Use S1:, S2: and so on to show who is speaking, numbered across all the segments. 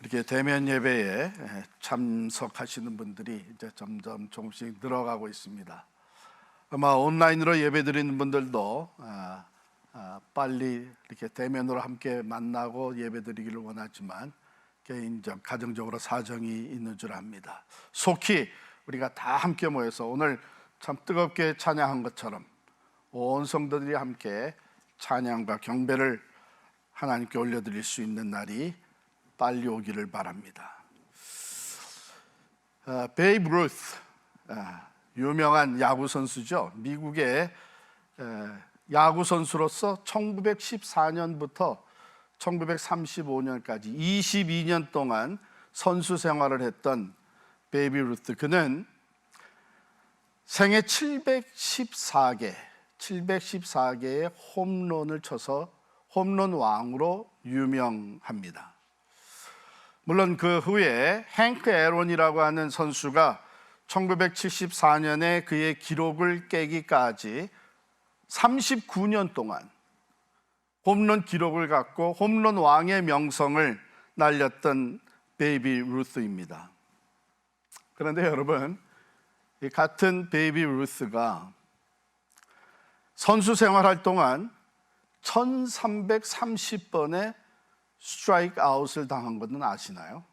S1: 이렇게 대면 예배에 참석하시는 분들이 이제 점점 조금씩 늘어가고 있습니다. 아마 온라인으로 예배드리는 분들도 빨리 이렇게 대면으로 함께 만나고 예배드리기를 원하지만 개인적, 가정적으로 사정이 있는 줄 압니다. 속히 우리가 다 함께 모여서 오늘 참 뜨겁게 찬양한 것처럼 온 성도들이 함께 찬양과 경배를 하나님께 올려드릴 수 있는 날이 빨리 오기를 바랍니다. 베이브 루스, 유명한 야구 선수죠. 미국의 야구 선수로서 1914년부터 1935년까지 22년 동안 선수 생활을 했던 베이비 루스, 그는 생애 714개의 홈런을 쳐서 홈런 왕으로 유명합니다. 물론 그 후에 행크 애론이라고 하는 선수가 1974년에 그의 기록을 깨기까지 39년 동안 홈런 기록을 갖고 홈런 왕의 명성을 날렸던 베이비 루스입니다. 그런데 여러분, 이 같은 베이비 루스가 선수 생활할 동안 1330번의 스트라이크 아웃을 당한 것은 아시나요?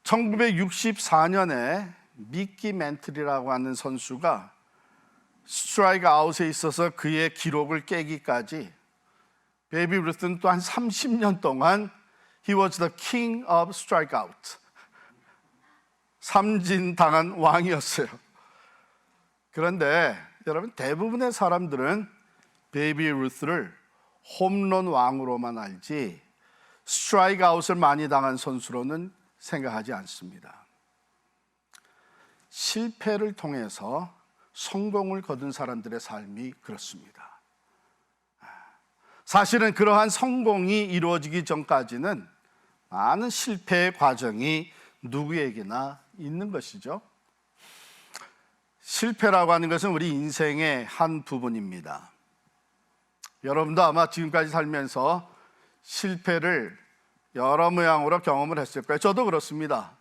S1: 1964년에 미키 맨틀이라고 하는 선수가 스트라이크 아웃에 있어서 그의 기록을 깨기까지 베이비 루스는 또 한 30년 동안 He was the king of strikeout, 삼진당한 왕이었어요. 그런데 여러분, 대부분의 사람들은 베이비 루스를 홈런 왕으로만 알지 스트라이크 아웃을 많이 당한 선수로는 생각하지 않습니다. 실패를 통해서 성공을 거둔 사람들의 삶이 그렇습니다. 사실은 그러한 성공이 이루어지기 전까지는 많은 실패의 과정이 누구에게나 있는 것이죠. 실패라고 하는 것은 우리 인생의 한 부분입니다. 여러분도 아마 지금까지 살면서 실패를 여러 모양으로 경험을 했을 거예요. 저도 그렇습니다.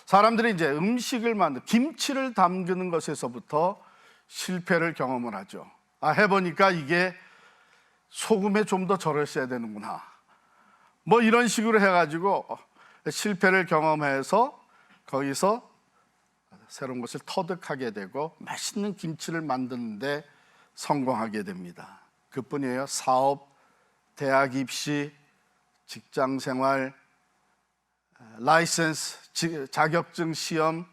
S1: 사람들이 이제 음식을 김치를 담그는 것에서부터 실패를 경험을 하죠. 해보니까 이게 소금에 좀 더 절였어야 되는구나, 뭐 이런 식으로 해가지고 실패를 경험해서 거기서 새로운 것을 터득하게 되고 맛있는 김치를 만드는데 성공하게 됩니다. 그뿐이에요. 사업, 대학 입시, 직장 생활, 라이센스, 자격증 시험,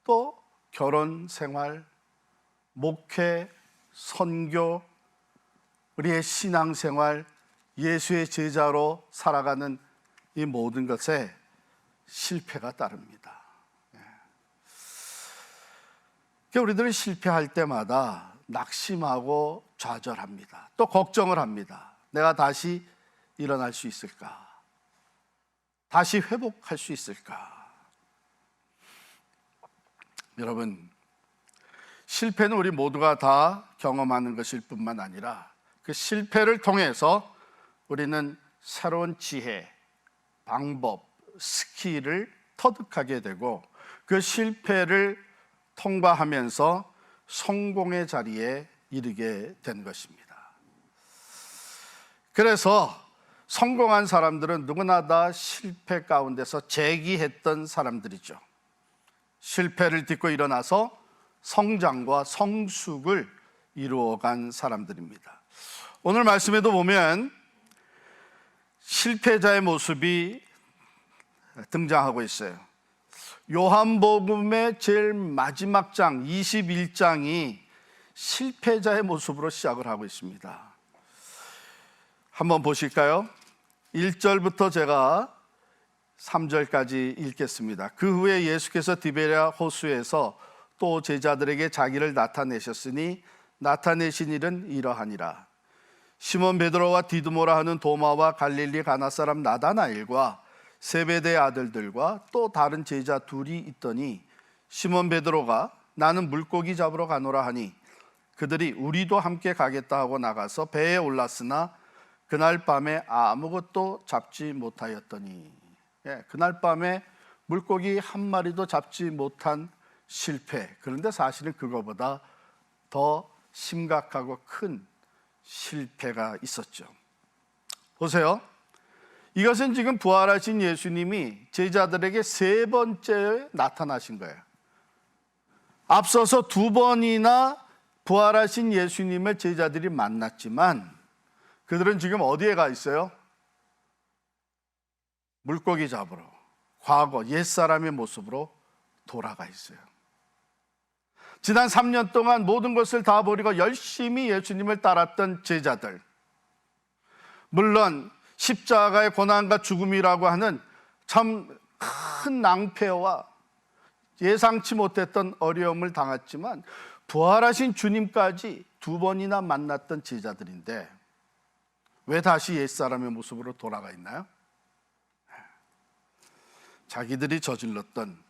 S1: 또 결혼 생활, 목회, 선교, 우리의 신앙 생활, 예수의 제자로 살아가는 이 모든 것에 실패가 따릅니다. 우리들은 실패할 때마다 낙심하고 좌절합니다. 또 걱정을 합니다. 내가 다시 일어날 수 있을까? 다시 회복할 수 있을까? 여러분, 실패는 우리 모두가 다 경험하는 것일 뿐만 아니라 그 실패를 통해서 우리는 새로운 지혜, 방법, 스킬을 터득하게 되고 그 실패를 통과하면서 성공의 자리에 이르게 된 것입니다. 그래서 성공한 사람들은 누구나 다 실패 가운데서 재기했던 사람들이죠. 실패를 딛고 일어나서 성장과 성숙을 이루어간 사람들입니다. 오늘 말씀에도 보면 실패자의 모습이 등장하고 있어요. 요한복음의 제일 마지막 장 21장이 실패자의 모습으로 시작을 하고 있습니다. 한번 보실까요? 1절부터 제가 3절까지 읽겠습니다. 그 후에 예수께서 디베랴 호수에서 또 제자들에게 자기를 나타내셨으니 나타내신 일은 이러하니라. 시몬 베드로와 디두모라 하는 도마와 갈릴리 가나 사람 나다나엘과 세베대의 아들들과 또 다른 제자 둘이 있더니 시몬 베드로가 나는 물고기 잡으러 가노라 하니 그들이 우리도 함께 가겠다 하고 나가서 배에 올랐으나 그날 밤에 아무것도 잡지 못하였더니, 그날 밤에 물고기 한 마리도 잡지 못한 실패. 그런데 사실은 그거보다 더 심각하고 큰 실패가 있었죠. 보세요. 이것은 지금 부활하신 예수님이 제자들에게 세 번째 나타나신 거예요. 앞서서 두 번이나 부활하신 예수님을 제자들이 만났지만 그들은 지금 어디에 가 있어요? 물고기 잡으러, 과거 옛사람의 모습으로 돌아가 있어요. 지난 3년 동안 모든 것을 다 버리고 열심히 예수님을 따랐던 제자들, 물론 십자가의 고난과 죽음이라고 하는 참 큰 낭패와 예상치 못했던 어려움을 당했지만 부활하신 주님까지 두 번이나 만났던 제자들인데 왜 다시 옛사람의 모습으로 돌아가 있나요? 자기들이 저질렀던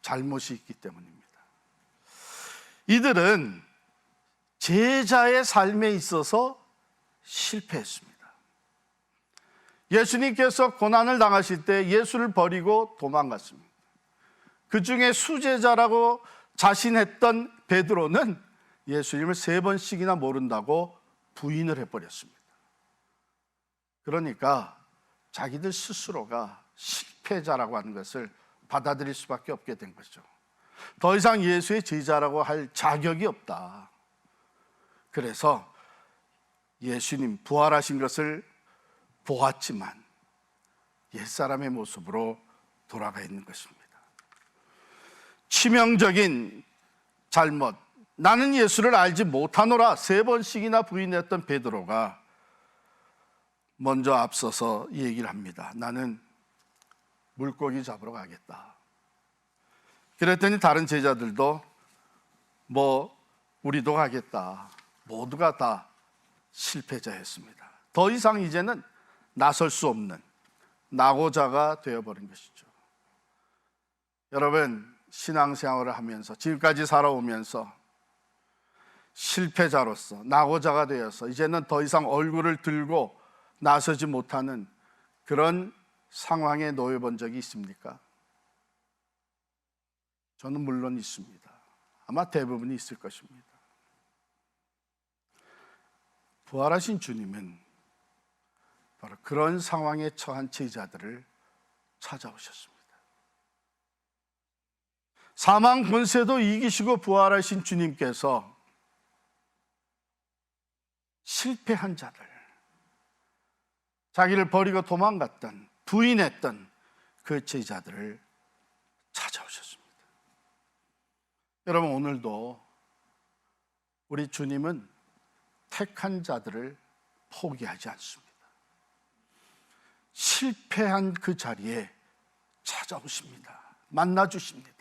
S1: 잘못이 있기 때문입니다. 이들은 제자의 삶에 있어서 실패했습니다. 예수님께서 고난을 당하실 때 예수를 버리고 도망갔습니다. 그 중에 수제자라고 자신했던 베드로는 예수님을 세 번씩이나 모른다고 부인을 해버렸습니다. 그러니까 자기들 스스로가 실패자라고 하는 것을 받아들일 수밖에 없게 된 거죠. 더 이상 예수의 제자라고 할 자격이 없다. 그래서 예수님 부활하신 것을 보았지만 옛사람의 모습으로 돌아가 있는 것입니다. 치명적인 잘못, 나는 예수를 알지 못하노라 세 번씩이나 부인했던 베드로가 먼저 앞서서 얘기를 합니다. 나는 물고기 잡으러 가겠다. 그랬더니 다른 제자들도 우리도 가겠다. 모두가 다 실패자였습니다. 더 이상 이제는 나설 수 없는 낙오자가 되어버린 것이죠. 여러분, 신앙생활을 하면서 지금까지 살아오면서 실패자로서 낙오자가 되어서 이제는 더 이상 얼굴을 들고 나서지 못하는 그런 상황에 놓여 본 적이 있습니까? 저는 물론 있습니다. 아마 대부분이 있을 것입니다. 부활하신 주님은 바로 그런 상황에 처한 제자들을 찾아오셨습니다. 사망 권세도 이기시고 부활하신 주님께서 실패한 자들, 자기를 버리고 도망갔던, 부인했던 그 제자들을 찾아오셨습니다. 여러분, 오늘도 우리 주님은 택한 자들을 포기하지 않습니다. 실패한 그 자리에 찾아오십니다. 만나주십니다.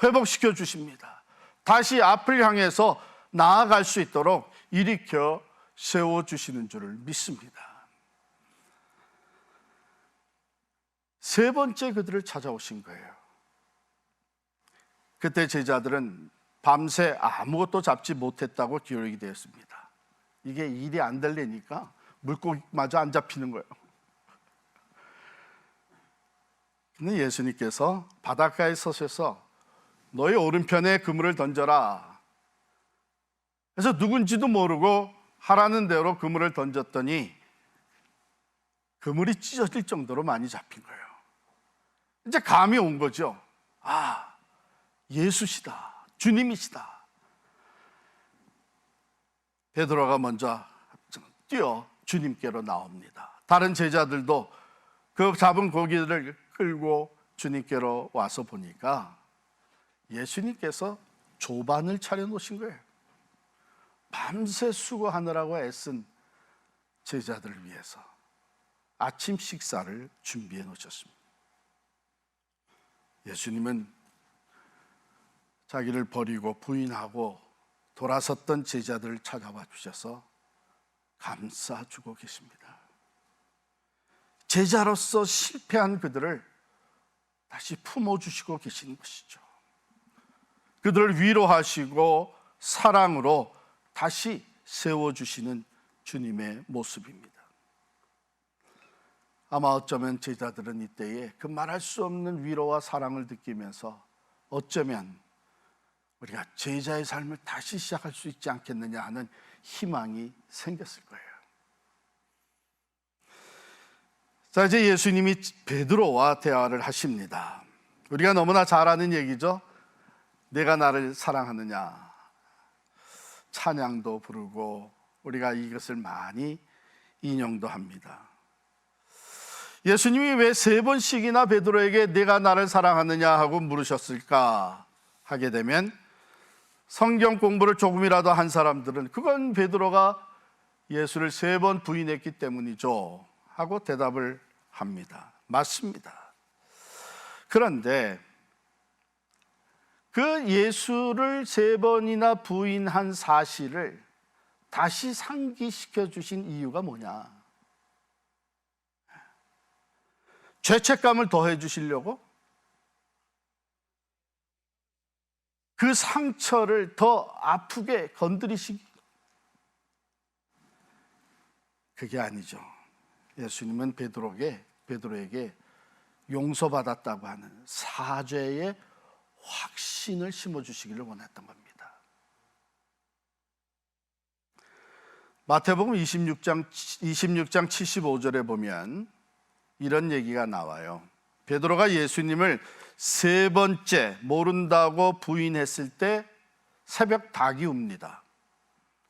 S1: 회복시켜 주십니다. 다시 앞을 향해서 나아갈 수 있도록 일으켜 세워주시는 줄을 믿습니다. 세 번째 그들을 찾아오신 거예요. 그때 제자들은 밤새 아무것도 잡지 못했다고 기록이 되었습니다. 이게 일이 안 되려니까 물고기마저 안 잡히는 거예요. 근데 예수님께서 바닷가에 서셔서 너희 오른편에 그물을 던져라. 그래서 누군지도 모르고 하라는 대로 그물을 던졌더니 그물이 찢어질 정도로 많이 잡힌 거예요. 이제 감이 온 거죠. 아, 예수시다. 주님이시다. 베드로가 먼저 뛰어 주님께로 나옵니다. 다른 제자들도 그 잡은 고기들을 끌고 주님께로 와서 보니까 예수님께서 조반을 차려놓으신 거예요. 밤새 수고하느라고 애쓴 제자들을 위해서 아침 식사를 준비해 놓으셨습니다. 예수님은 자기를 버리고 부인하고 돌아섰던 제자들을 찾아와 주셔서 감싸주고 계십니다. 제자로서 실패한 그들을 다시 품어주시고 계시는 것이죠. 그들을 위로하시고 사랑으로 다시 세워주시는 주님의 모습입니다. 아마 어쩌면 제자들은 이때에 그 말할 수 없는 위로와 사랑을 느끼면서 어쩌면 우리가 제자의 삶을 다시 시작할 수 있지 않겠느냐 하는 희망이 생겼을 거예요. 자, 이제 예수님이 베드로와 대화를 하십니다. 우리가 너무나 잘 아는 얘기죠. 내가 나를 사랑하느냐. 찬양도 부르고 우리가 이것을 많이 인용도 합니다. 예수님이 왜 3번씩이나 베드로에게 내가 나를 사랑하느냐 하고 물으셨을까 하게 되면 성경 공부를 조금이라도 한 사람들은 그건 베드로가 예수를 3번 부인했기 때문이죠 하고 대답을 합니다. 맞습니다. 그런데 그 예수를 3번이나 부인한 사실을 다시 상기시켜 주신 이유가 뭐냐? 죄책감을 더해 주시려고? 그 상처를 더 아프게 건드리시기? 그게 아니죠. 예수님은 베드로에게 용서받았다고 하는 사죄의 확신을 심어주시기를 원했던 겁니다. 마태복음 26장 75절에 보면 이런 얘기가 나와요. 베드로가 예수님을 3번째 모른다고 부인했을 때 새벽 닭이 웁니다.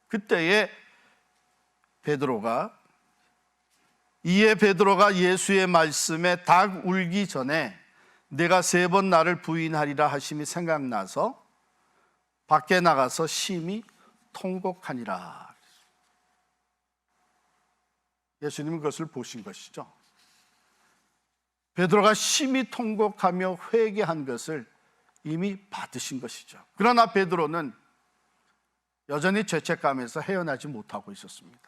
S1: 그때에 베드로가 예수의 말씀에 닭 울기 전에 내가 3번 나를 부인하리라 하심이 생각나서 밖에 나가서 심히 통곡하니라. 예수님은 그것을 보신 것이죠. 베드로가 심히 통곡하며 회개한 것을 이미 받으신 것이죠. 그러나 베드로는 여전히 죄책감에서 헤어나지 못하고 있었습니다.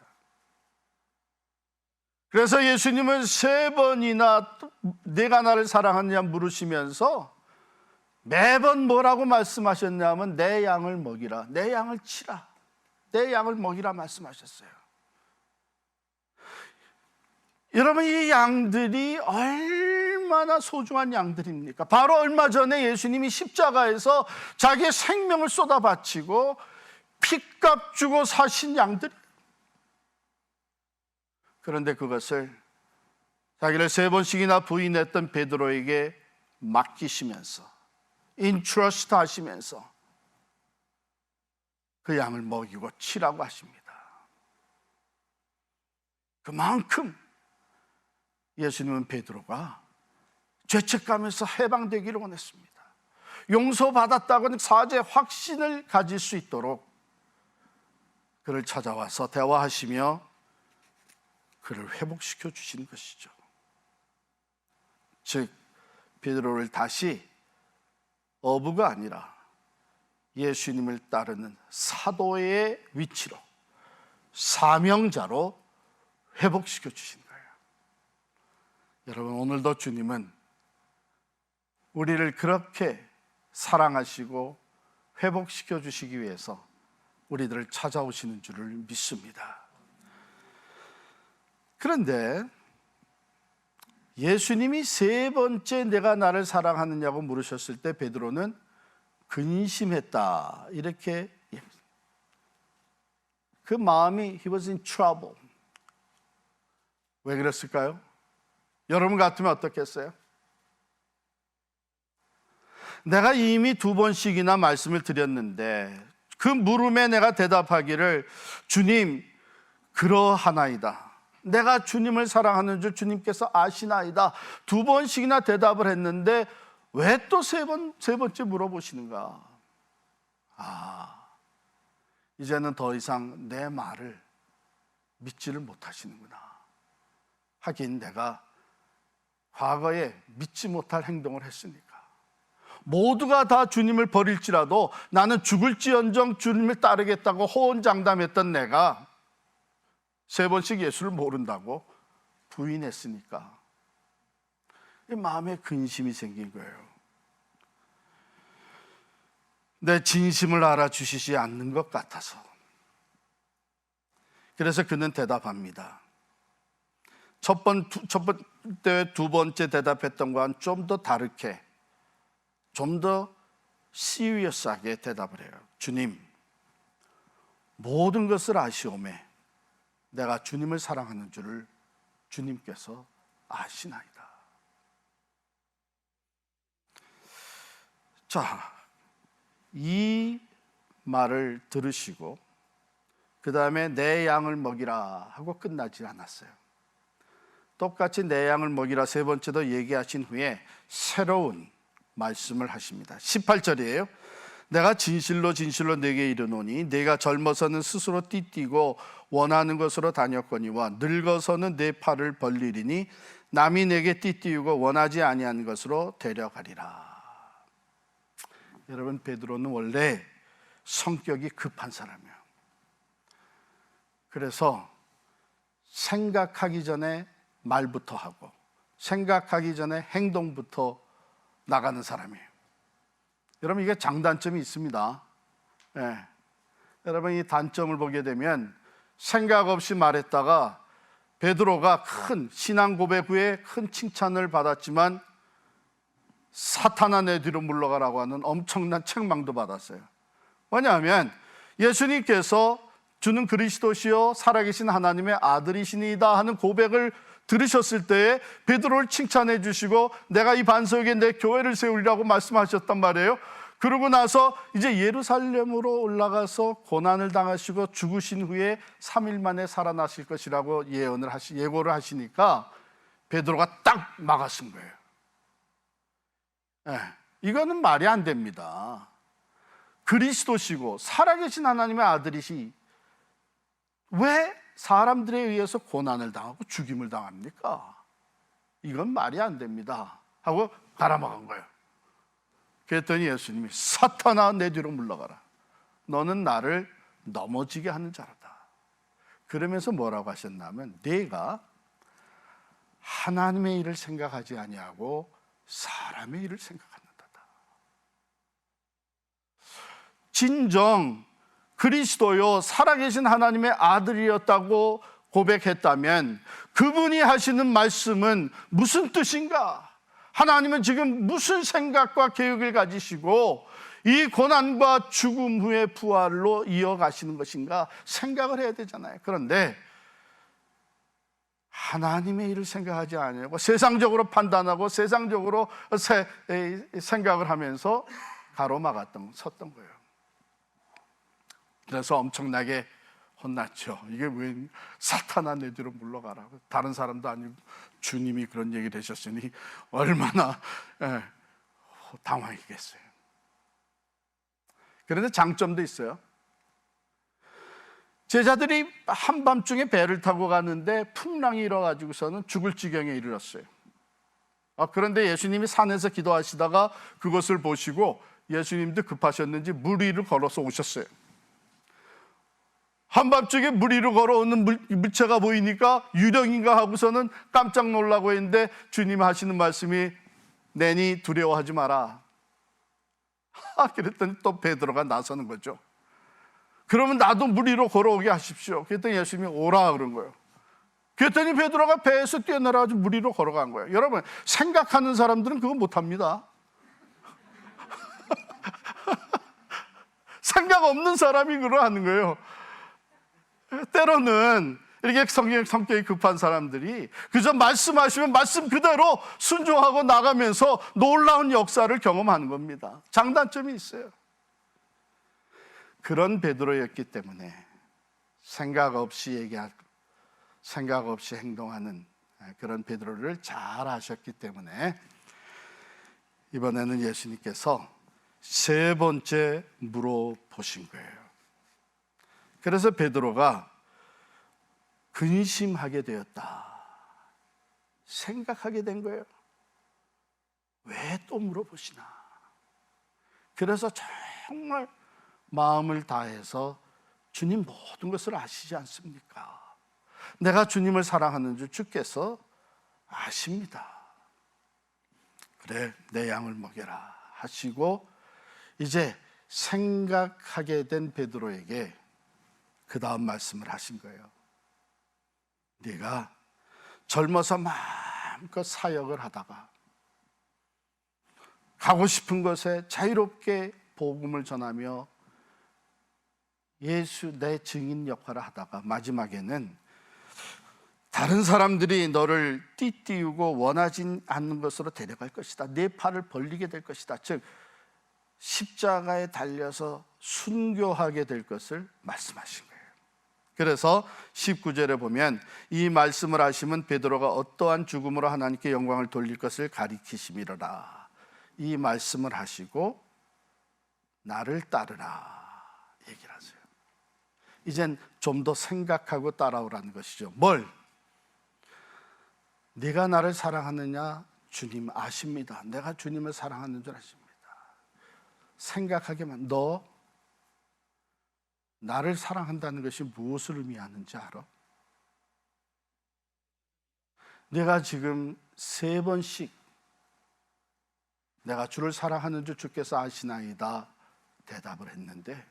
S1: 그래서 예수님은 3번이나 내가 나를 사랑하느냐 물으시면서 매번 뭐라고 말씀하셨냐면 내 양을 먹이라, 내 양을 치라, 내 양을 먹이라 말씀하셨어요. 여러분, 이 양들이 얼마나 소중한 양들입니까? 바로 얼마 전에 예수님이 십자가에서 자기의 생명을 쏟아 바치고 피값 주고 사신 양들. 그런데 그것을 자기를 3번씩이나 부인했던 베드로에게 맡기시면서 인트러스트 하시면서 그 양을 먹이고 치라고 하십니다. 그만큼 예수님은 베드로가 죄책감에서 해방되기를 원했습니다. 용서받았다고는 사죄의 확신을 가질 수 있도록 그를 찾아와서 대화하시며 그를 회복시켜 주신 것이죠. 즉 베드로를 다시 어부가 아니라 예수님을 따르는 사도의 위치로, 사명자로 회복시켜 주신 거예요. 여러분, 오늘도 주님은 우리를 그렇게 사랑하시고 회복시켜 주시기 위해서 우리들을 찾아오시는 줄을 믿습니다. 그런데 예수님이 3번째 내가 나를 사랑하느냐고 물으셨을 때 베드로는 근심했다, 이렇게. 그 마음이 he was in trouble. 왜 그랬을까요? 여러분 같으면 어떻겠어요? 내가 이미 2번씩이나 말씀을 드렸는데 그 물음에 내가 대답하기를 주님 그러하나이다, 내가 주님을 사랑하는 줄 주님께서 아시나이다 2번씩이나 대답을 했는데 왜 또 세 번째 물어보시는가? 이제는 더 이상 내 말을 믿지를 못하시는구나. 하긴 내가 과거에 믿지 못할 행동을 했으니까. 모두가 다 주님을 버릴지라도 나는 죽을지언정 주님을 따르겠다고 호언장담했던 내가 3번씩 예수를 모른다고 부인했으니까 마음에 근심이 생긴 거예요. 내 진심을 알아주시지 않는 것 같아서. 그래서 그는 대답합니다. 첫 번째, 두 번째 대답했던 거와는 좀 더 다르게, 좀 더 시리어스하게 대답을 해요. 주님, 모든 것을 아시오매 내가 주님을 사랑하는 줄을 주님께서 아시나이다. 자, 이 말을 들으시고 그 다음에 내 양을 먹이라 하고 끝나지 않았어요. 똑같이 내 양을 먹이라 세 번째도 얘기하신 후에 새로운 말씀을 하십니다. 18절이에요. 내가 진실로 진실로 네게 이르노니 네가 젊어서는 스스로 띠띠고 원하는 것으로 다녔거니와 늙어서는 네 팔을 벌리리니 남이 내게 띠띠우고 원하지 아니한 것으로 데려가리라. 여러분, 베드로는 원래 성격이 급한 사람이에요. 그래서 생각하기 전에 말부터 하고 생각하기 전에 행동부터 나가는 사람이에요. 여러분, 이게 장단점이 있습니다. 예. 여러분, 이 단점을 보게 되면 생각 없이 말했다가 베드로가 큰 신앙 고백 후에 큰 칭찬을 받았지만 사탄아 내 뒤로 물러가라고 하는 엄청난 책망도 받았어요. 왜냐하면 예수님께서 주는 그리스도시요 살아계신 하나님의 아들이시니이다 하는 고백을 들으셨을 때에 베드로를 칭찬해 주시고 내가 이 반석에 내 교회를 세우리라고 말씀하셨단 말이에요. 그러고 나서 이제 예루살렘으로 올라가서 고난을 당하시고 죽으신 후에 3일 만에 살아나실 것이라고 예고를 하시니까 베드로가 딱 막아쓴 거예요. 네, 이거는 말이 안 됩니다. 그리스도시고 살아계신 하나님의 아들이시 왜 사람들에 의해서 고난을 당하고 죽임을 당합니까? 이건 말이 안 됩니다 하고 갈아먹은 거예요. 그랬더니 예수님이 사탄아 내 뒤로 물러가라. 너는 나를 넘어지게 하는 자로다. 그러면서 뭐라고 하셨냐면 네가 하나님의 일을 생각하지 아니하고 사람의 일을 생각한다. 진정 그리스도요 살아계신 하나님의 아들이었다고 고백했다면 그분이 하시는 말씀은 무슨 뜻인가? 하나님은 지금 무슨 생각과 계획을 가지시고 이 고난과 죽음 후의 부활로 이어가시는 것인가 생각을 해야 되잖아요. 그런데 하나님의 일을 생각하지 않고 세상적으로 판단하고 세상적으로 생각을 하면서 섰던 거예요. 그래서 엄청나게 혼났죠. 이게 왜 사탄아 내 뒤로 물러가라고. 다른 사람도 아니고 주님이 그런 얘기를 하셨으니 얼마나 당황했겠어요. 그런데 장점도 있어요. 제자들이 한밤중에 배를 타고 가는데 풍랑이 일어가지고서는 죽을 지경에 이르렀어요. 그런데 예수님이 산에서 기도하시다가 그것을 보시고 예수님도 급하셨는지 물 위를 걸어서 오셨어요. 한밤중에 물 위로 걸어오는 물체가 보이니까 유령인가 하고서는 깜짝 놀라고 했는데 주님 하시는 말씀이 내니 두려워하지 마라. 그랬더니 또 베드로가 나서는 거죠. 그러면 나도 물 위로 걸어오게 하십시오. 그랬더니 예수님이 오라 그런 거예요. 그랬더니 베드로가 배에서 뛰어내려가지고 물 위로 걸어간 거예요. 여러분, 생각하는 사람들은 그거 못합니다. 생각 없는 사람이 그러 하는 거예요. 때로는 이렇게 성격이 급한 사람들이 그저 말씀하시면 말씀 그대로 순종하고 나가면서 놀라운 역사를 경험하는 겁니다. 장단점이 있어요. 그런 베드로였기 때문에 생각 없이 얘기하고 생각 없이 행동하는 그런 베드로를 잘 아셨기 때문에 이번에는 예수님께서 세 번째 물어보신 거예요. 그래서 베드로가 근심하게 되었다. 생각하게 된 거예요. 왜 또 물어보시나? 그래서 정말 마음을 다해서 주님 모든 것을 아시지 않습니까? 내가 주님을 사랑하는 줄 주께서 아십니다. 그래, 내 양을 먹여라 하시고 이제 생각하게 된 베드로에게 그 다음 말씀을 하신 거예요. 네가 젊어서 마음껏 사역을 하다가 가고 싶은 곳에 자유롭게 복음을 전하며 예수 내 증인 역할을 하다가 마지막에는 다른 사람들이 너를 띠띠우고 원하지 않는 것으로 데려갈 것이다. 네 팔을 벌리게 될 것이다. 즉 십자가에 달려서 순교하게 될 것을 말씀하신 거예요. 그래서 19절에 보면 이 말씀을 하시면 베드로가 어떠한 죽음으로 하나님께 영광을 돌릴 것을 가리키심이로라. 이 말씀을 하시고 나를 따르라 얘기를 하세요. 이젠 좀 더 생각하고 따라오라는 것이죠. 뭘? 네가 나를 사랑하느냐? 주님 아십니다. 내가 주님을 사랑하는 줄 아십니다. 생각하게만, 너 나를 사랑한다는 것이 무엇을 의미하는지 알아? 내가 지금 3번씩 내가 주를 사랑하는 줄 주께서 아시나이다 대답을 했는데,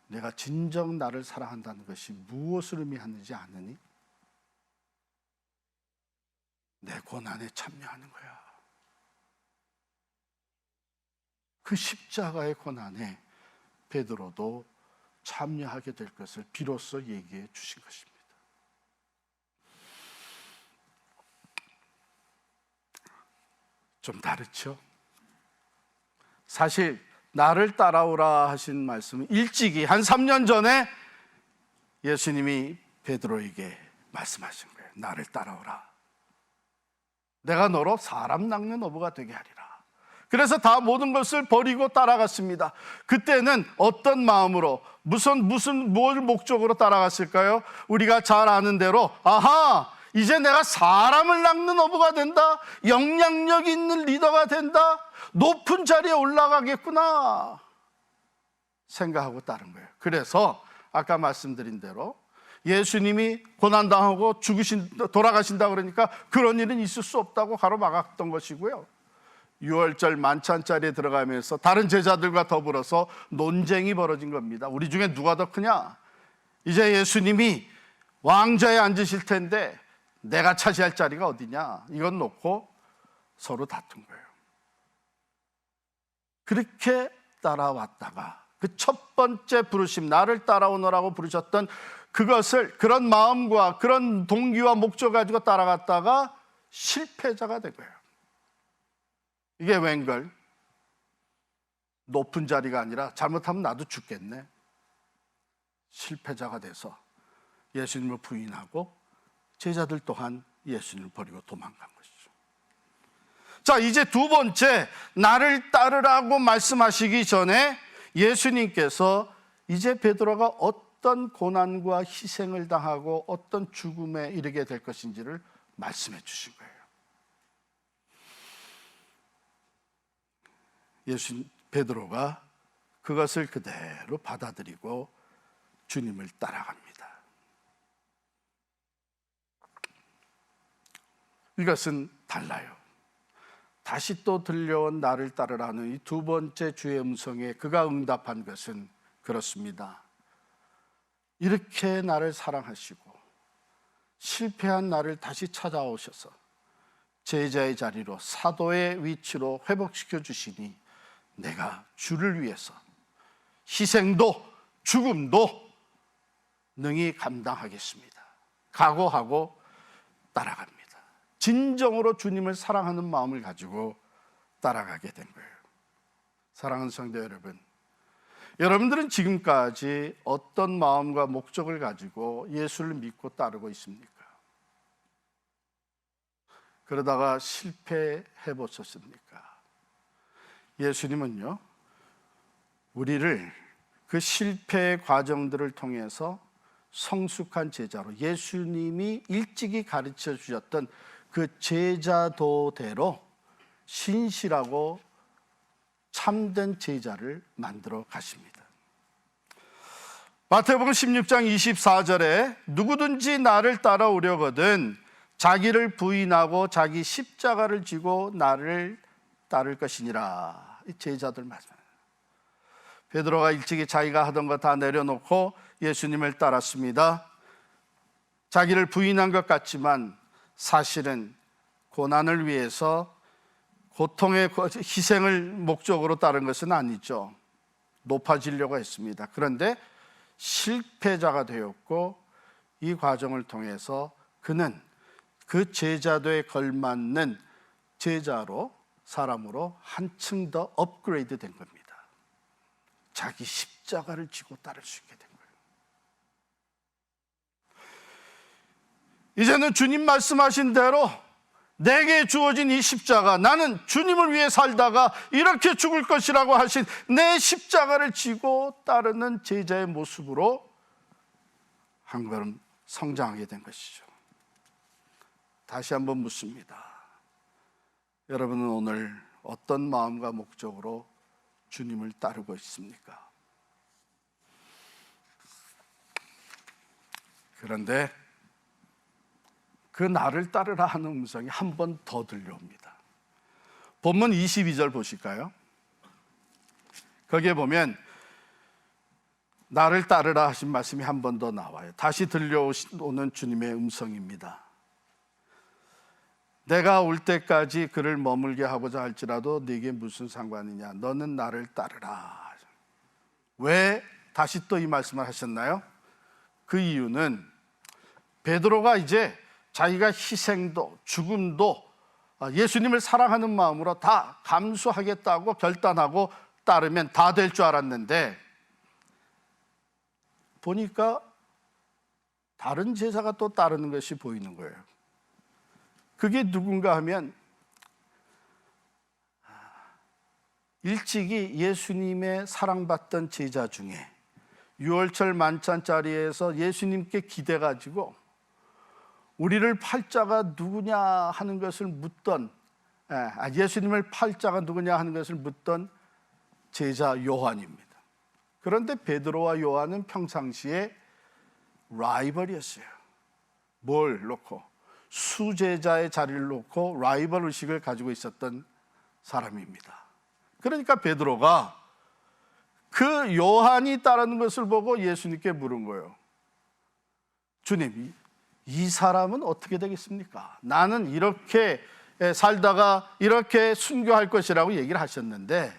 S1: 내가 진정 나를 사랑한다는 것이 무엇을 의미하는지 아느니? 내 고난에 참여하는 거야. 그 십자가의 고난에 베드로도 참여하게 될 것을 비로소 얘기해 주신 것입니다. 좀 다르죠? 사실 나를 따라오라 하신 말씀은 일찍이 한 3년 전에 예수님이 베드로에게 말씀하신 거예요. 나를 따라오라. 내가 너로 사람 낚는 어부가 되게 하리라. 그래서 다 모든 것을 버리고 따라갔습니다. 그때는 어떤 마음으로, 뭘 목적으로 따라갔을까요? 우리가 잘 아는 대로, 아하, 이제 내가 사람을 낚는 어부가 된다, 영향력 있는 리더가 된다, 높은 자리에 올라가겠구나 생각하고 따른 거예요. 그래서 아까 말씀드린 대로 예수님이 고난당하고 돌아가신다 그러니까 그런 일은 있을 수 없다고 가로막았던 것이고요, 6월절 만찬 자리에 들어가면서 다른 제자들과 더불어서 논쟁이 벌어진 겁니다. 우리 중에 누가 더 크냐? 이제 예수님이 왕좌에 앉으실 텐데 내가 차지할 자리가 어디냐? 이건 놓고 서로 다툰 거예요. 그렇게 따라왔다가 그 첫 번째 부르심, 나를 따라오너라고 부르셨던 그것을, 그런 마음과 그런 동기와 목적 가지고 따라갔다가 실패자가 된 거예요. 이게 웬걸? 높은 자리가 아니라 잘못하면 나도 죽겠네. 실패자가 돼서 예수님을 부인하고 제자들 또한 예수님을 버리고 도망간 것이죠. 자, 이제 두 번째, 나를 따르라고 말씀하시기 전에 예수님께서 이제 베드로가 어떤 고난과 희생을 당하고 어떤 죽음에 이르게 될 것인지를 말씀해 주신 거예요. 베드로가 그것을 그대로 받아들이고 주님을 따라갑니다. 이것은 달라요. 다시 또 들려온 나를 따르라는 이 두 번째 주의 음성에 그가 응답한 것은 그렇습니다. 이렇게 나를 사랑하시고 실패한 나를 다시 찾아오셔서 제자의 자리로, 사도의 위치로 회복시켜 주시니 내가 주를 위해서 희생도 죽음도 능히 감당하겠습니다. 각오하고 따라갑니다. 진정으로 주님을 사랑하는 마음을 가지고 따라가게 된 거예요. 사랑하는 성도 여러분, 여러분들은 지금까지 어떤 마음과 목적을 가지고 예수를 믿고 따르고 있습니까? 그러다가 실패해 보셨습니까? 예수님은요, 우리를 그 실패의 과정들을 통해서 성숙한 제자로, 예수님이 일찍이 가르쳐 주셨던 그 제자도대로 신실하고 참된 제자를 만들어 가십니다. 마태복음 16장 24절에 누구든지 나를 따라오려거든 자기를 부인하고 자기 십자가를 지고 나를 따를 것이니라. 이 제자들 말씀. 베드로가 일찍이 자기가 하던 거 다 내려놓고 예수님을 따랐습니다. 자기를 부인한 것 같지만 사실은 고난을 위해서 고통의 희생을 목적으로 따른 것은 아니죠. 높아지려고 했습니다. 그런데 실패자가 되었고, 이 과정을 통해서 그는 그 제자도에 걸맞는 제자로, 사람으로 한층 더 업그레이드 된 겁니다. 자기 십자가를 지고 따를 수 있게 된 거예요. 이제는 주님 말씀하신 대로 내게 주어진 이 십자가, 나는 주님을 위해 살다가 이렇게 죽을 것이라고 하신 내 십자가를 지고 따르는 제자의 모습으로 한 걸음 성장하게 된 것이죠. 다시 한번 묻습니다. 여러분은 오늘 어떤 마음과 목적으로 주님을 따르고 있습니까? 그런데 그 나를 따르라 하는 음성이 한 번 더 들려옵니다. 본문 22절 보실까요? 거기에 보면 나를 따르라 하신 말씀이 한 번 더 나와요. 다시 들려오는 주님의 음성입니다. 내가 올 때까지 그를 머물게 하고자 할지라도 네게 무슨 상관이냐? 너는 나를 따르라. 왜 다시 또 이 말씀을 하셨나요? 그 이유는 베드로가 이제 자기가 희생도 죽음도 예수님을 사랑하는 마음으로 다 감수하겠다고 결단하고 따르면 다 될 줄 알았는데, 보니까 다른 제자가 또 따르는 것이 보이는 거예요. 그게 누군가 하면 일찍이 예수님의 사랑받던 제자 중에 유월절 만찬 자리에서 예수님께 기대가지고 우리를 팔자가 누구냐 하는 것을 묻던, 예수님을 팔자가 누구냐 하는 것을 묻던 제자 요한입니다. 그런데 베드로와 요한은 평상시에 라이벌이었어요. 뭘 놓고? 수제자의 자리를 놓고 라이벌 의식을 가지고 있었던 사람입니다. 그러니까 베드로가 그 요한이 따르는 것을 보고 예수님께 물은 거예요. 주님, 이 사람은 어떻게 되겠습니까? 나는 이렇게 살다가 이렇게 순교할 것이라고 얘기를 하셨는데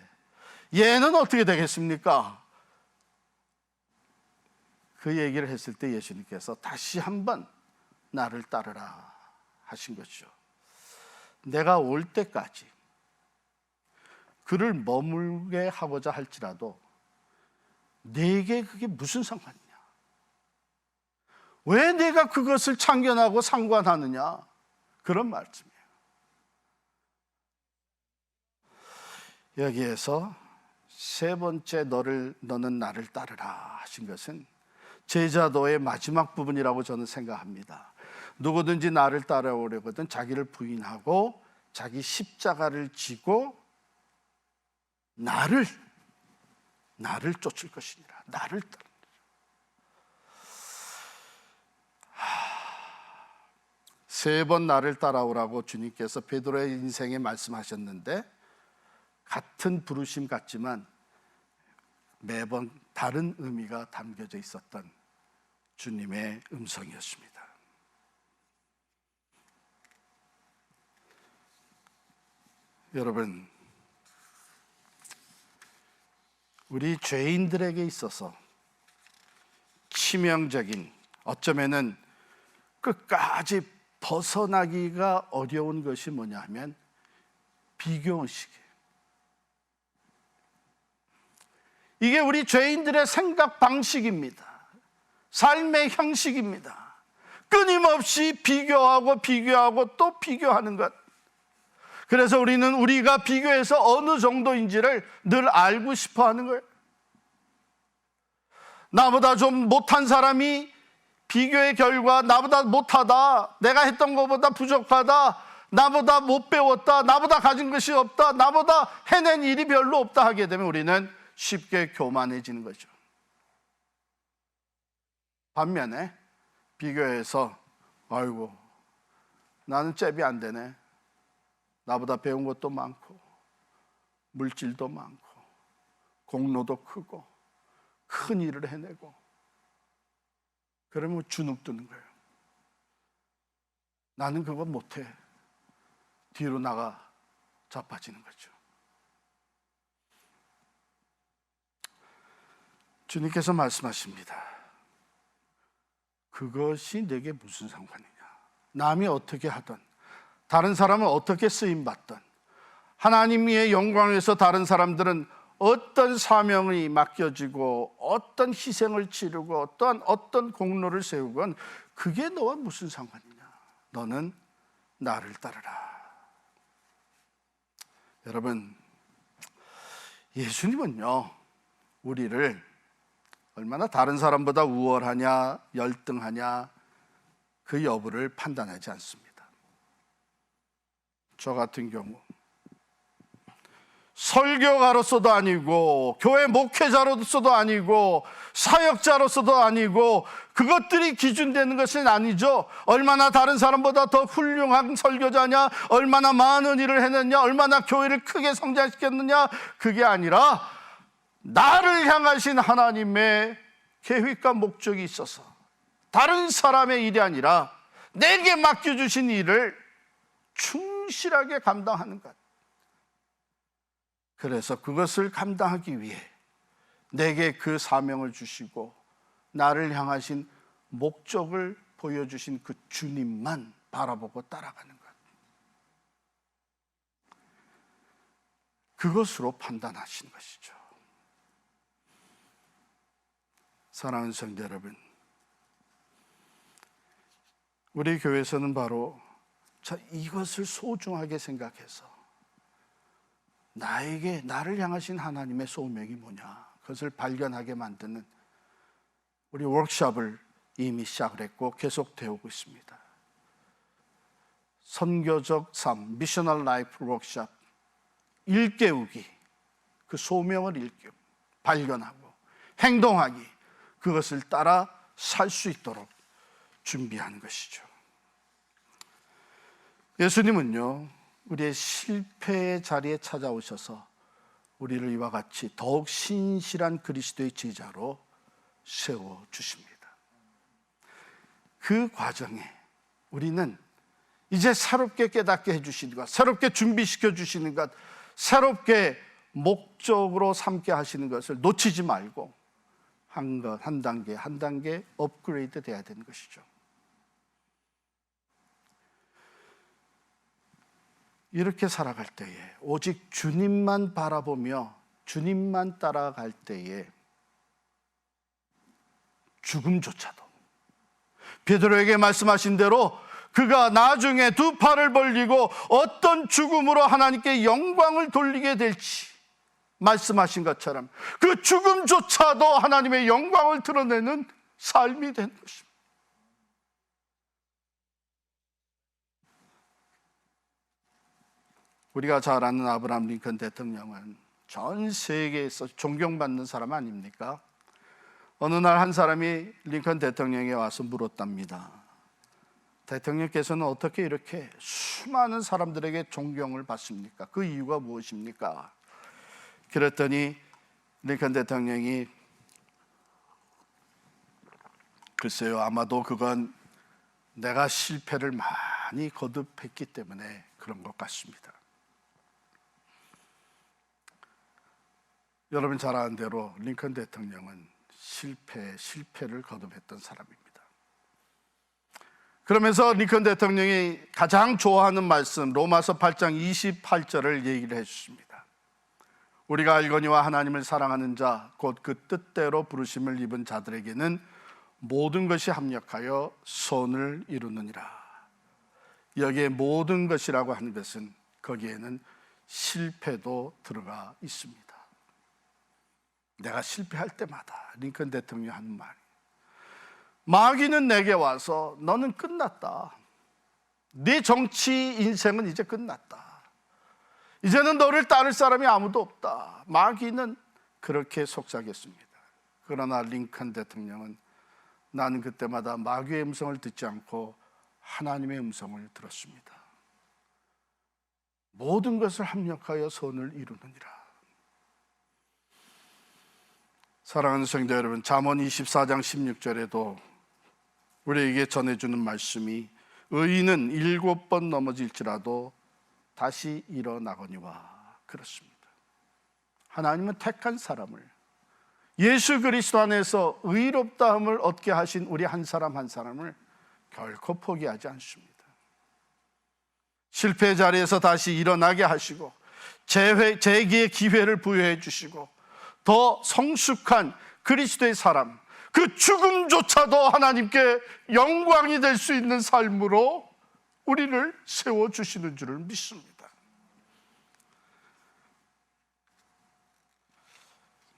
S1: 얘는 어떻게 되겠습니까? 그 얘기를 했을 때 예수님께서 다시 한번 나를 따르라 하신 것이죠. 내가 올 때까지 그를 머물게 하고자 할지라도 내게 그게 무슨 상관이냐? 왜 내가 그것을 참견하고 상관하느냐? 그런 말씀이에요. 여기에서 세 번째 너는 나를 따르라 하신 것은 제자도의 마지막 부분이라고 저는 생각합니다. 누구든지 나를 따라오려거든 자기를 부인하고 자기 십자가를 지고 나를 쫓을 것이니라. 나를 따르라. 세 번 나를 따라오라고 주님께서 베드로의 인생에 말씀하셨는데 같은 부르심 같지만 매번 다른 의미가 담겨져 있었던 주님의 음성이었습니다. 여러분, 우리 죄인들에게 있어서 치명적인, 어쩌면은 끝까지 벗어나기가 어려운 것이 뭐냐 하면 비교의식이에요. 이게 우리 죄인들의 생각 방식입니다. 삶의 형식입니다. 끊임없이 비교하고 또 비교하는 것. 그래서 우리는 우리가 비교해서 어느 정도인지를 늘 알고 싶어 하는 거예요. 나보다 좀 못한 사람이 비교의 결과 나보다 못하다, 내가 했던 것보다 부족하다, 나보다 못 배웠다, 나보다 가진 것이 없다, 나보다 해낸 일이 별로 없다 하게 되면 우리는 쉽게 교만해지는 거죠. 반면에 비교해서 아이고 나는 잽이 안 되네, 나보다 배운 것도 많고 물질도 많고 공로도 크고 큰 일을 해내고, 그러면 주눅 드는 거예요. 나는 그거 못해. 뒤로 나가 자빠지는 거죠. 주님께서 말씀하십니다. 그것이 내게 무슨 상관이냐. 남이 어떻게 하든, 다른 사람은 어떻게 쓰임받든, 하나님의 영광에서 다른 사람들은 어떤 사명이 맡겨지고 어떤 희생을 치르고 어떤 공로를 세우건 그게 너와 무슨 상관이냐. 너는 나를 따르라. 여러분, 예수님은요, 우리를 얼마나 다른 사람보다 우월하냐, 열등하냐, 그 여부를 판단하지 않습니다. 저 같은 경우 설교가로서도 아니고 교회 목회자로서도 아니고 사역자로서도 아니고 그것들이 기준되는 것은 아니죠. 얼마나 다른 사람보다 더 훌륭한 설교자냐, 얼마나 많은 일을 해냈냐, 얼마나 교회를 크게 성장시켰느냐, 그게 아니라 나를 향하신 하나님의 계획과 목적이 있어서 다른 사람의 일이 아니라 내게 맡겨주신 일을 충실하게 감당하는 것. 그래서 그것을 감당하기 위해 내게 그 사명을 주시고 나를 향하신 목적을 보여주신 그 주님만 바라보고 따라가는 것. 그것으로 판단하신 것이죠. 사랑하는 성도 여러분, 우리 교회에서는 바로 이것을 소중하게 생각해서 나를 향하신 하나님의 소명이 뭐냐, 그것을 발견하게 만드는 우리 워크숍을 이미 시작을 했고 계속되고 있습니다. 선교적 삶, 미셔널 라이프 워크숍, 일깨우기, 그 소명을 발견하고 행동하기, 그것을 따라 살 수 있도록 준비하는 것이죠. 예수님은요, 우리의 실패의 자리에 찾아오셔서 우리를 이와 같이 더욱 신실한 그리스도의 제자로 세워주십니다. 그 과정에 우리는 이제 새롭게 깨닫게 해주시는 것, 새롭게 준비시켜 주시는 것, 새롭게 목적으로 삼게 하시는 것을 놓치지 말고 한 단계 업그레이드 돼야 되는 것이죠. 이렇게 살아갈 때에 오직 주님만 바라보며 주님만 따라갈 때에 죽음조차도 베드로에게 말씀하신 대로 그가 나중에 두 팔을 벌리고 어떤 죽음으로 하나님께 영광을 돌리게 될지 말씀하신 것처럼 그 죽음조차도 하나님의 영광을 드러내는 삶이 되는 것입니다. 우리가 잘 아는 아브라함 링컨 대통령은 전 세계에서 존경받는 사람 아닙니까? 어느 날 한 사람이 링컨 대통령에 와서 물었답니다. 대통령께서는 어떻게 이렇게 수많은 사람들에게 존경을 받습니까? 그 이유가 무엇입니까? 그랬더니 링컨 대통령이 글쎄요, 아마도 그건 내가 실패를 많이 거듭했기 때문에 그런 것 같습니다. 여러분 잘 아는 대로 링컨 대통령은 실패를 거듭했던 사람입니다. 그러면서 링컨 대통령이 가장 좋아하는 말씀 로마서 8장 28절을 얘기를 해주십니다. 우리가 알거니와 하나님을 사랑하는 자 곧 그 뜻대로 부르심을 입은 자들에게는 모든 것이 합력하여 선을 이루느니라. 여기에 모든 것이라고 하는 것은 거기에는 실패도 들어가 있습니다. 내가 실패할 때마다 링컨 대통령이 하는 말, 마귀는 내게 와서 너는 끝났다, 네 정치 인생은 이제 끝났다, 이제는 너를 따를 사람이 아무도 없다, 마귀는 그렇게 속삭였습니다. 그러나 링컨 대통령은 나는 그때마다 마귀의 음성을 듣지 않고 하나님의 음성을 들었습니다. 모든 것을 합력하여 선을 이루느니라. 사랑하는 성도 여러분, 잠언 24장 16절에도 우리에게 전해주는 말씀이 의인은 7번 넘어질지라도 다시 일어나거니와. 그렇습니다. 하나님은 택한 사람을, 예수 그리스도 안에서 의롭다함을 얻게 하신 우리 한 사람 한 사람을 결코 포기하지 않습니다. 실패 자리에서 다시 일어나게 하시고 재기의 기회를 부여해 주시고 더 성숙한 그리스도의 사람, 그 죽음조차도 하나님께 영광이 될 수 있는 삶으로 우리를 세워주시는 줄을 믿습니다.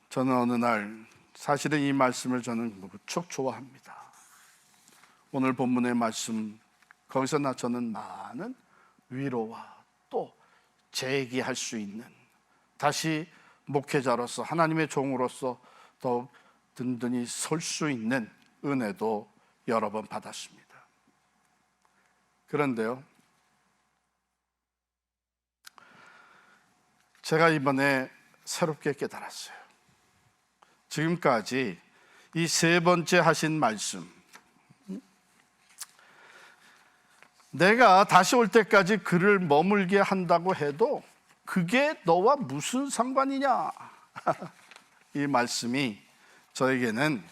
S1: 저는 어느 날, 사실은 이 말씀을 저는 무척 좋아합니다. 오늘 본문의 말씀, 거기서 저는 많은 위로와 또 재기할 수 있는, 다시 목회자로서 하나님의 종으로서 더욱 든든히 설 수 있는 은혜도 여러 번 받았습니다. 그런데요, 제가 이번에 새롭게 깨달았어요. 지금까지 이 세 번째 하신 말씀, 내가 다시 올 때까지 그를 머물게 한다고 해도 그게 너와 무슨 상관이냐 이 말씀이 저에게는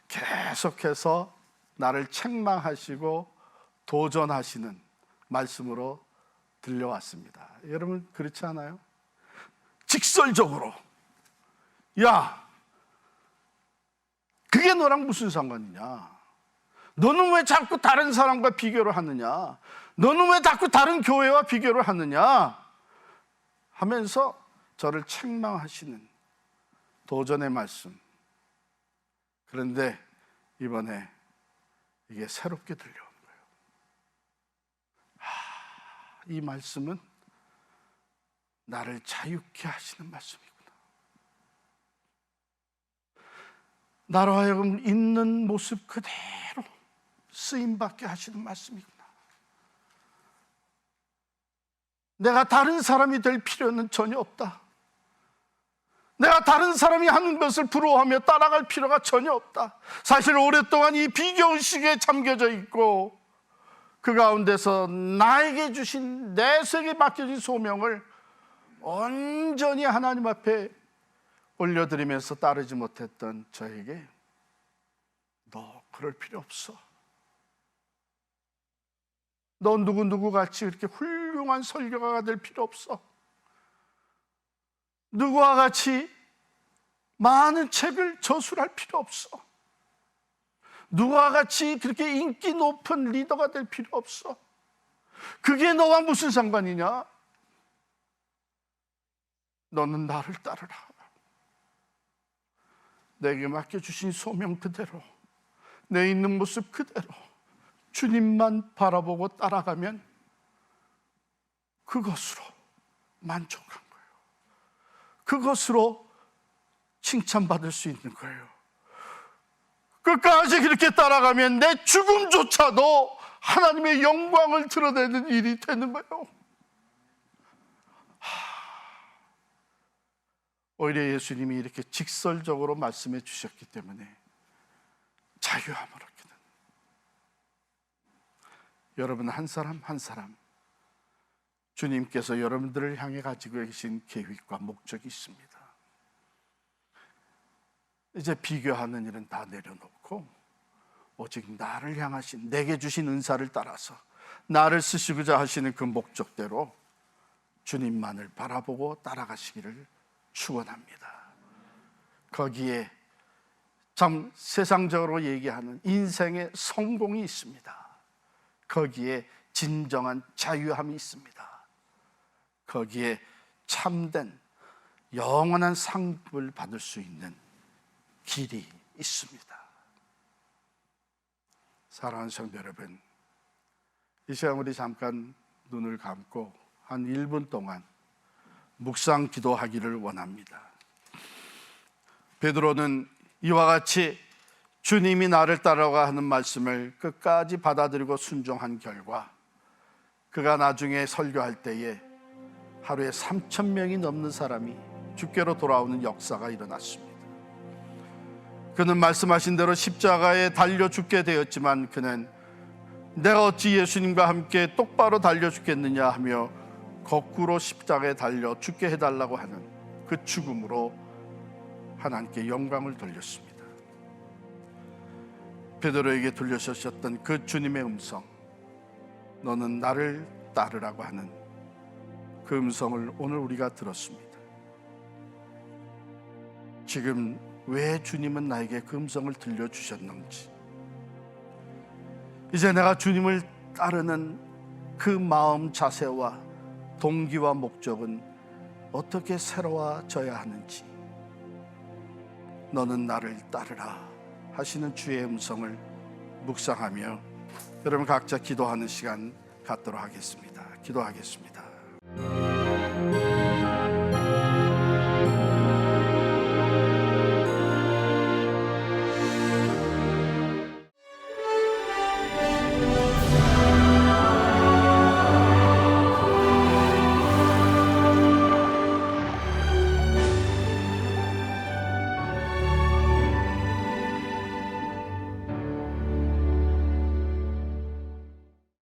S1: 계속해서 나를 책망하시고 도전하시는 말씀으로 들려왔습니다. 여러분 그렇지 않아요? 직설적으로, 야, 그게 너랑 무슨 상관이냐? 너는 왜 자꾸 다른 사람과 비교를 하느냐? 너는 왜 자꾸 다른 교회와 비교를 하느냐? 하면서 저를 책망하시는 도전의 말씀. 그런데 이번에 이게 새롭게 들려온 거예요. 이 말씀은 나를 자유케 하시는 말씀이구나. 나로 하여금 있는 모습 그대로 쓰임받게 하시는 말씀이구나. 내가 다른 사람이 될 필요는 전혀 없다. 내가 다른 사람이 하는 것을 부러워하며 따라갈 필요가 전혀 없다. 사실 오랫동안 이 비교의식에 잠겨져 있고 그 가운데서 나에게 주신, 내세에 맡겨진 소명을 온전히 하나님 앞에 올려드리면서 따르지 못했던 저에게, 너 그럴 필요 없어. 너 누구같이 그렇게 훌륭한 설교가가 될 필요 없어. 누구와 같이 많은 책을 저술할 필요 없어. 누구와 같이 그렇게 인기 높은 리더가 될 필요 없어. 그게 너와 무슨 상관이냐? 너는 나를 따르라. 내게 맡겨주신 소명 그대로, 내 있는 모습 그대로 주님만 바라보고 따라가면 그것으로 만족한 거예요. 그것으로 칭찬받을 수 있는 거예요. 끝까지 그렇게 따라가면 내 죽음조차도 하나님의 영광을 드러내는 일이 되는 거예요. 오히려 예수님이 이렇게 직설적으로 말씀해 주셨기 때문에 자유함을 얻게 됩니다. 여러분 한 사람 한 사람 주님께서 여러분들을 향해 가지고 계신 계획과 목적이 있습니다. 이제 비교하는 일은 다 내려놓고 오직 나를 향하신, 내게 주신 은사를 따라서 나를 쓰시고자 하시는 그 목적대로 주님만을 바라보고 따라가시기를 축원합니다. 거기에 참 세상적으로 얘기하는 인생의 성공이 있습니다. 거기에 진정한 자유함이 있습니다. 거기에 참된 영원한 상급을 받을 수 있는 길이 있습니다. 사랑하는 성도 여러분, 이 시간 우리 잠깐 눈을 감고 한 1분 동안 묵상 기도하기를 원합니다. 베드로는 이와 같이 주님이 나를 따라가 하는 말씀을 끝까지 받아들이고 순종한 결과 그가 나중에 설교할 때에 하루에 3,000명이 넘는 사람이 주께로 돌아오는 역사가 일어났습니다. 그는 말씀하신 대로 십자가에 달려 죽게 되었지만 그는 내가 어찌 예수님과 함께 똑바로 달려 죽겠느냐 하며 거꾸로 십자가에 달려 죽게 해달라고 하는 그 죽음으로 하나님께 영광을 돌렸습니다. 베드로에게 들려주셨던 그 주님의 음성, 너는 나를 따르라고 하는 그 음성을 오늘 우리가 들었습니다. 지금 왜 주님은 나에게 그 음성을 들려주셨는지, 이제 내가 주님을 따르는 그 마음 자세와 동기와 목적은 어떻게 새로워져야 하는지, 너는 나를 따르라 하시는 주의 음성을 묵상하며 여러분 각자 기도하는 시간 갖도록 하겠습니다. 기도하겠습니다.